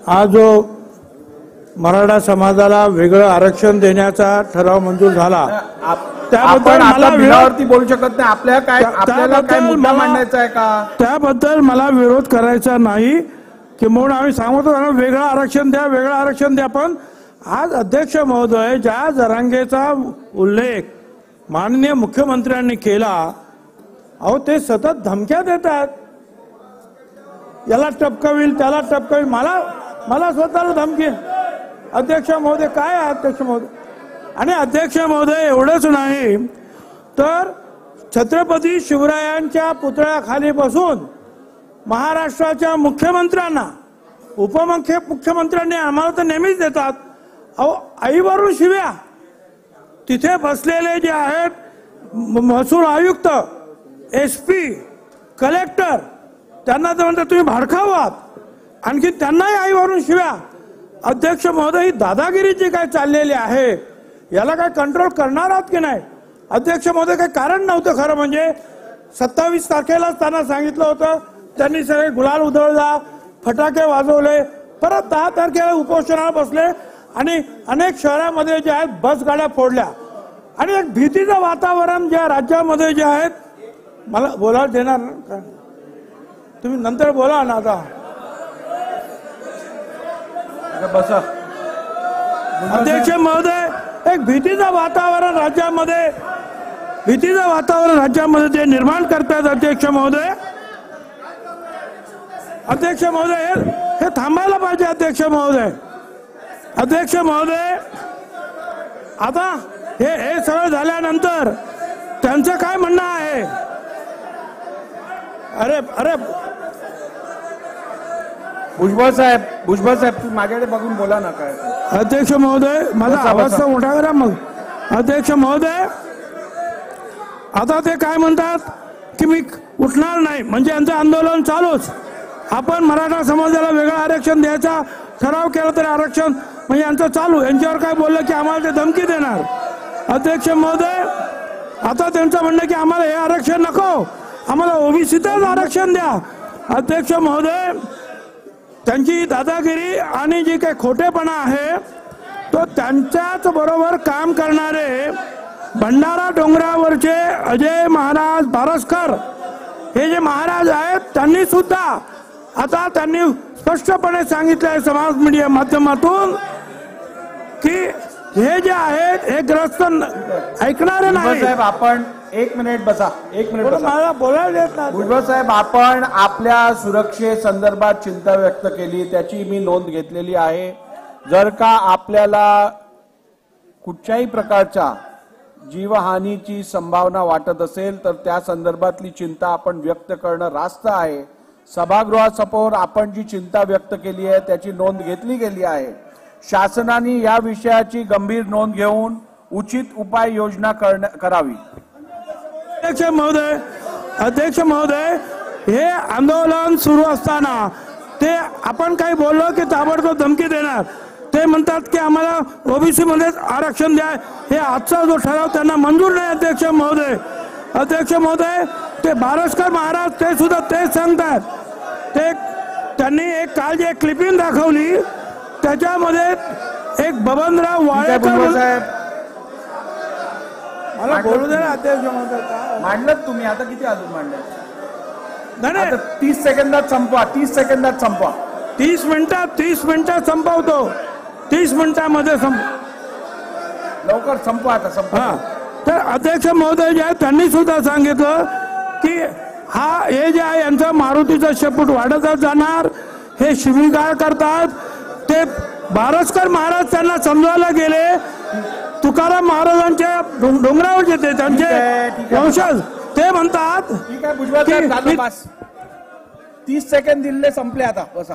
आज जो मराठा समाजाला वेगळं आरक्षण देण्याचा ठराव मंजूर झाला त्याबद्दल मला विरोधावरती बोलू शकत नाही. आपल्याला काय मुद्दा मांडायचा आहे का? त्याबद्दल मला विरोध करायचा नाही की म्हणून आम्ही सांगतो वेगळं आरक्षण द्या, वेगळं आरक्षण द्या. पण आज अध्यक्ष महोदय ज्या जरांगेचा उल्लेख माननीय मुख्यमंत्र्यांनी केला, अहो ते सतत धमक्या देतात, याला टपकविल त्याला टपकविल. मला स्वतःला धमकी. अध्यक्ष महोदय काय आहे अध्यक्ष महोदय? आणि अध्यक्ष महोदय एवढंच नाही तर छत्रपती शिवरायांच्या पुतळ्याखाली बसून महाराष्ट्राच्या मुख्यमंत्र्यांना उपमुख्यमंत्र्यांनी आम्हाला तर नेहमीच देतात, अहो आईवरून शिव्या. तिथे बसलेले जे आहेत महसूल आयुक्त, SP, कलेक्टर, त्यांना तर म्हणतात तुम्ही भाडखाऊ आहात, आणखी त्यांनाही आईवरून शिव्या. अध्यक्ष महोदय ही दादागिरी जी काय चाललेली आहे याला काय कंट्रोल करणार आहात की नाही? अध्यक्ष महोदय काही कारण नव्हतं खरं म्हणजे. 27 तारखेलाच त्यांना सांगितलं होतं, त्यांनी सगळे गुलाल उधळला, फटाके वाजवले, परत 10 तारखेला उपोषणाला बसले आणि अनेक शहरामध्ये जे आहेत बस गाड्या फोडल्या आणि एक भीतीचं वातावरण ज्या राज्यामध्ये जे आहेत. मला बोलायला देणार का? तुम्ही नंतर बोला ना. आता बसा. अध्यक्ष महोदय एक भीतीचं वातावरण राज्यामध्ये ते निर्माण करतात. अध्यक्ष महोदय हे थांबायला पाहिजे. अध्यक्ष महोदय आता हे सगळं झाल्यानंतर त्यांचं काय म्हणणं आहे? अरे भुजबळ साहेब माझ्याकडे बघून बोला ना. काय अध्यक्ष महोदय माझा आवाज तर मोठा करा मग. अध्यक्ष महोदय आता ते काय म्हणतात की मी उठणार नाही, म्हणजे यांचं आंदोलन चालूच. आपण मराठा समाजाला वेगळं आरक्षण द्यायचा ठराव केला तरी आरक्षण म्हणजे यांचं चालू. यांच्यावर काय बोललं की आम्हाला ते धमकी देणार. अध्यक्ष महोदय आता त्यांचं म्हणणं की आम्हाला हे आरक्षण नको, आम्हाला OBCतच आरक्षण द्या. अध्यक्ष महोदय त्यांची दादागिरी आणि जी काही खोटेपणा आहे तो त्यांच्याच बरोबर काम करणारे भंडारा डोंगरावरचे अजय महाराज बारसकर हे जे महाराज आहेत त्यांनी सुद्धा आता स्पष्टपणे सांगितलंय समाज मीडिया माध्यमातून की हे जे आहेत हे ग्रस्त ऐकणारे नाही. साहेब आपण 1 मिनिट बसा. 1 मिनिट मला बोलायला देत नाही. भुजबळ साहेब आपण आपल्या सुरक्षेसंदर्भात चिंता व्यक्त केली, त्याची मी नोंद घेतलेली आहे. जर का आपल्याला कुठच्याही प्रकारच्या जीवहानीची संभावना वाटत असेल तर त्या संदर्भातली चिंता आपण व्यक्त करणं रास्त आहे. सभागृहासमोर आपण जी चिंता व्यक्त केली आहे त्याची नोंद घेतली गेली आहे. शासनाने या विषयाची गंभीर नोंद घेऊन उचित उपाययोजना करावी. अध्यक्ष महोदय हे आंदोलन सुरू असताना ते आपण काही बोललो की ताबडतोब धमकी देणार. ते म्हणतात की आम्हाला OBC मध्येच आरक्षण द्या. हे आजचा जो ठराव त्यांना मंजूर नाही. अध्यक्ष महोदय ते बारसकर महाराज ते सुद्धा तेच सांगतात. त्यांनी एक काल जे क्लिपिंग दाखवली त्याच्यामध्ये एक बबनराव वाळेकर साहेब मला बोलू दे ना. अध्यक्ष महोदय मांडलं तुम्ही आता किती अजून मांडलं? नाही 30 सेकंदात संपवा. 30 सेकंदात संपवा. 30 मिनिटात संपवतो. 30 मिनिटांमध्ये लवकर संपवा. आता संपवा. तर अध्यक्ष महोदय जे आहेत त्यांनी सुद्धा सांगितलं की हे जे आहे यांचं मारुतीचं शेपूट वाढतच जाणार. हे शिवीगाळ करतात. ते बारसकर महाराज त्यांना समजायला गेले. तुकाराम महाराजांच्या डोंगरावर येते त्यांचे वंशज ते म्हणतात. ठीक आहे भुजबळ साहेब 30 सेकंद दिले संपले. आता बसा.